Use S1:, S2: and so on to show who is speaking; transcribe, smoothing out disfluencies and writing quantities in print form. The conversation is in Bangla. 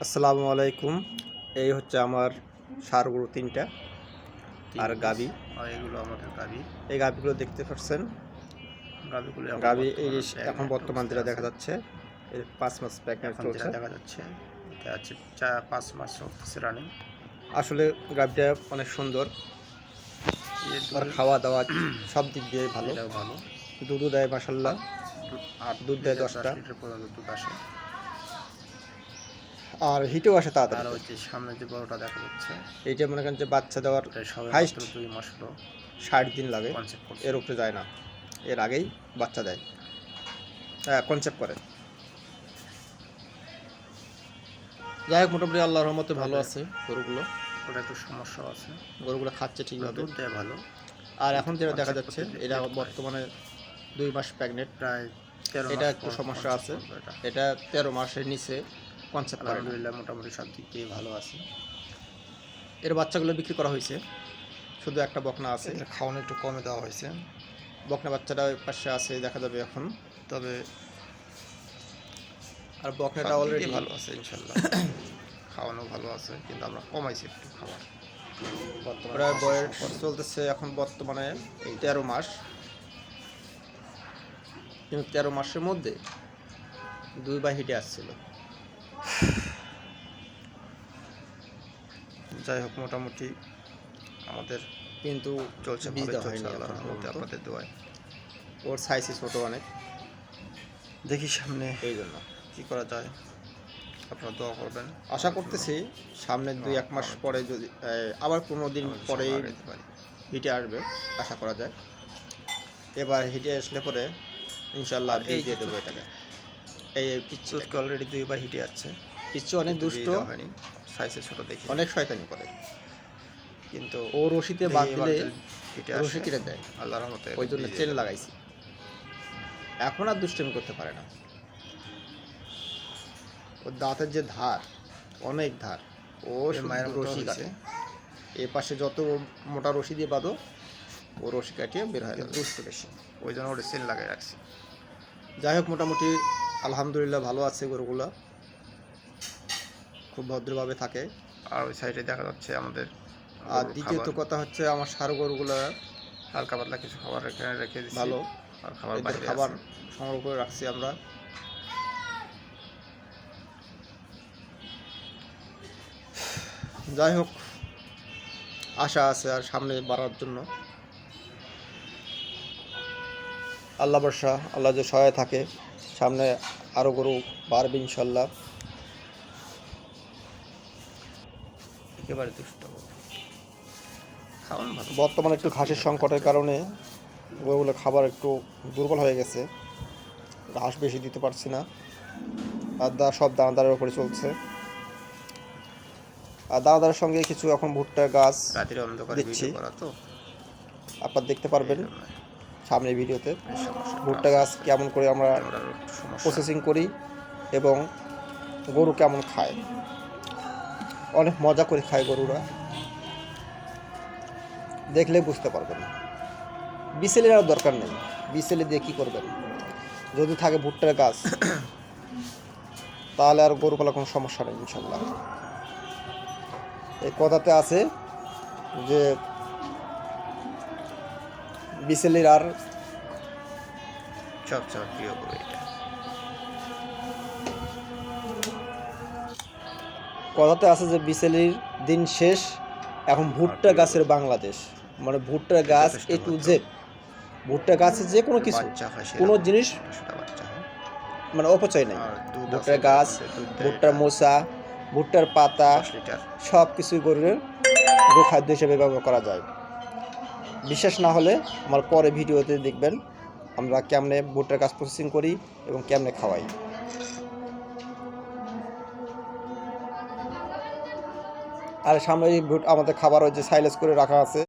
S1: আসসালামু আলাইকুম। এই হচ্ছে আমার ষাঁড় গরু তিনটা আর গাবি।
S2: আর এগুলো আমাদের গাবি।
S1: এই গাবিগুলো দেখতে পাচ্ছেন।
S2: গাবিগুলো
S1: গাবি এই এখন বর্তমান যেটা দেখা যাচ্ছে এর 5 মাস প্রেগন্যান্ট
S2: এখন
S1: চলছে।
S2: যেটা দেখা যাচ্ছে এটা হচ্ছে 5 মাস চলতেছে রানিং।
S1: আসলে গাবিটা অনেক সুন্দর, আর খাওয়া দাওয়া সব দিক দিয়ে ভালো।
S2: এটাও ভালো,
S1: দুধও দেয় মাশাআল্লাহ, দুধ দেয় 10টা
S2: লিটার পর্যন্ত দুধ আসে।
S1: আর হিটেও আসে তাড়াতাড়ি।
S2: আর ওই যে সামনে যে বড়টা দেখা যাচ্ছে
S1: এইটা মনে করেন যে বাচ্চা দেওয়ার
S2: হাইস্ট 2 মাস হলো,
S1: 60 দিন লাগে,
S2: কনসেপ্ট করছে।
S1: এর উপরে যায় না, এর আগেই বাচ্চা দেয়, কনসেপ্ট করে। যাই হোক, মোটামুটি আল্লাহর রহমতে ভালো আছে গরুগুলো।
S2: ওটা একটু সমস্যা আছে,
S1: গরুগুলো খাচ্ছে ঠিকভাবে,
S2: দুধ দেয় ভালো।
S1: আর এখন যেটা দেখা যাচ্ছে এটা বর্তমানে 2 মাস প্রেগনেন্ট,
S2: প্রায় 13
S1: এটা
S2: মাস
S1: একটু সমস্যা আছে।
S2: এটা
S1: এটা 13 মাসের নিচে কনসেপ্ট করে না।
S2: আলহামদুলিল্লাহ মোটামুটি সব দিক দিয়ে ভালো আছে।
S1: এর বাচ্চাগুলো বিক্রি করা হয়েছে, শুধু একটা বকনা আছে,
S2: খাওয়ানো একটু কমে দেওয়া হয়েছে।
S1: বকনা বাচ্চাটা ওই পাশে আছে, দেখা যাবে এখন।
S2: তবে
S1: আর বকনাটা অলরেডি
S2: ভালো আছে ইনশাল্লাহ। খাওয়ানো ভালো আছে, কিন্তু আমরা কমাইছি একটু খাবার।
S1: প্রায় বয়স চলতেছে এখন বর্তমানে 13 মাস, কিন্তু 13 মাসের মধ্যে 2বার হিটে আসছিল।
S2: যাই হোক, মোটামুটি আমাদের
S1: কিন্তু
S2: চলছে,
S1: বীজটা হয়নি
S2: আল্লাহর রহমতে, আপনাদের দোয়ায়।
S1: ওর সাইজই ছোট অনেক,
S2: দেখি সামনে
S1: এই জন্য
S2: কী করা যায়, আপনারা দোয়া করবেন।
S1: আশা করতেছি সামনে 2-1 মাস পরে যদি আবার 15 দিন পরে হিটে আসবে, আশা করা যায়। এবার হিটে আসলে পরে ইনশাল্লাহ এই দিয়ে দেবো এটাকে। এই পিচ্ছু
S2: অলরেডি 2বার হিটে যাচ্ছে।
S1: পিচ্ছু অনেক দুষ্ট,
S2: হয়নি, সাইজে ছোট দেখি,
S1: অনেক শয়তানি করে,
S2: কিন্তু
S1: ও রশিতে বাদ দিলে
S2: হিটে
S1: রশি কেটে দেয়,
S2: আল্লাহর রহমতে।
S1: ওই জন্য চেন লাগাইছি। এখন আর দুষ্টামি করতে পারে না, ওর দাঁতের যে ধার, অনেক ধার, ও
S2: মায়ের
S1: রশি কাটে। এ পাশে যত মোটা রশি দিয়ে বাঁধো, ও রশি কাটিয়ে বের হয়,
S2: দুষ্ট বেশি, ওই জন্য ওটা চেন লাগাই রাখছি।
S1: যাই হোক, মোটামুটি আলহামদুলিল্লাহ ভালো আছে গরুগুলো, খুব ভদ্রভাবে থাকে।
S2: আর ওই সাইডে দেখা যাচ্ছে আমাদের।
S1: আর দ্বিতীয়ত কথা হচ্ছে, আমার ষাঁড় গরুগুলো
S2: হালকা পাতলা কিছু খাবার রেখে দিচ্ছি,
S1: ভালো,
S2: আর খাবার
S1: সংগ্রহ করে রাখছি আমরা। যাই হোক, আশা আছে আর সামনে বাড়ার জন্য। আল্লাহ ভরসা, আল্লাহ যে সহায় থাকে, সামনে আরও গরু বাড়বে ইনশাল্লাহ।
S2: একেবারে দুষ্ট, খাওয়ানো ভালো।
S1: বর্তমানে একটু ঘাসের সংকটের কারণে গরুগুলো খাবার একটু দুর্বল হয়ে গেছে, ঘাস বেশি দিতে পারছি না, আর সব দানাদারের উপরে চলছে। আর দানাদারের সঙ্গে কিছু এখন ভুট্টার গাছ দিচ্ছি, আপনারা দেখতে পারবেন সামনের ভিডিওতে ভুট্টা গাছ কেমন করে আমরা প্রসেসিং করি এবং গরু কেমন খায়। অনেক মজা করে খায় গরুরা, দেখলে বুঝতে পারবেন। বিসেলের আর দরকার নেই, বিসেলি দিয়ে কী করবেন, যদি থাকে ভুট্টার গাছ তাহলে আর গরু পালা কোনো সমস্যা নেই ইনশাল্লাহ। এই কথাতে আছে যে বিসেলির আর
S2: সবচেয়ে প্রিয় গরু এটা।
S1: কথাতে আছে যে বিসেলির দিন শেষ, এখন ভুট্টা গাছের বাংলাদেশ, মানে ভুট্টা গাছ A to Z, ভুট্টা গাছে যে কোনো কিছু, কোনো জিনিস মানে অপচয় নেই। ভুট্টার গাছ, ভুট্টার মোচা, ভুট্টার পাতা, সব কিছুই গরুর গোখাদ্য হিসেবে ব্যবহার করা যায়। বিশ্বাস না হলে আমার পরে ভিডিওতে দেখবেন আমরা কেমনে ভুট্টার গাছ প্রসেসিং করি এবং কেমনে খাওয়াই। আর সামনে আমাদের খাবার ওই যে সাইলেজ করে রাখা আছে।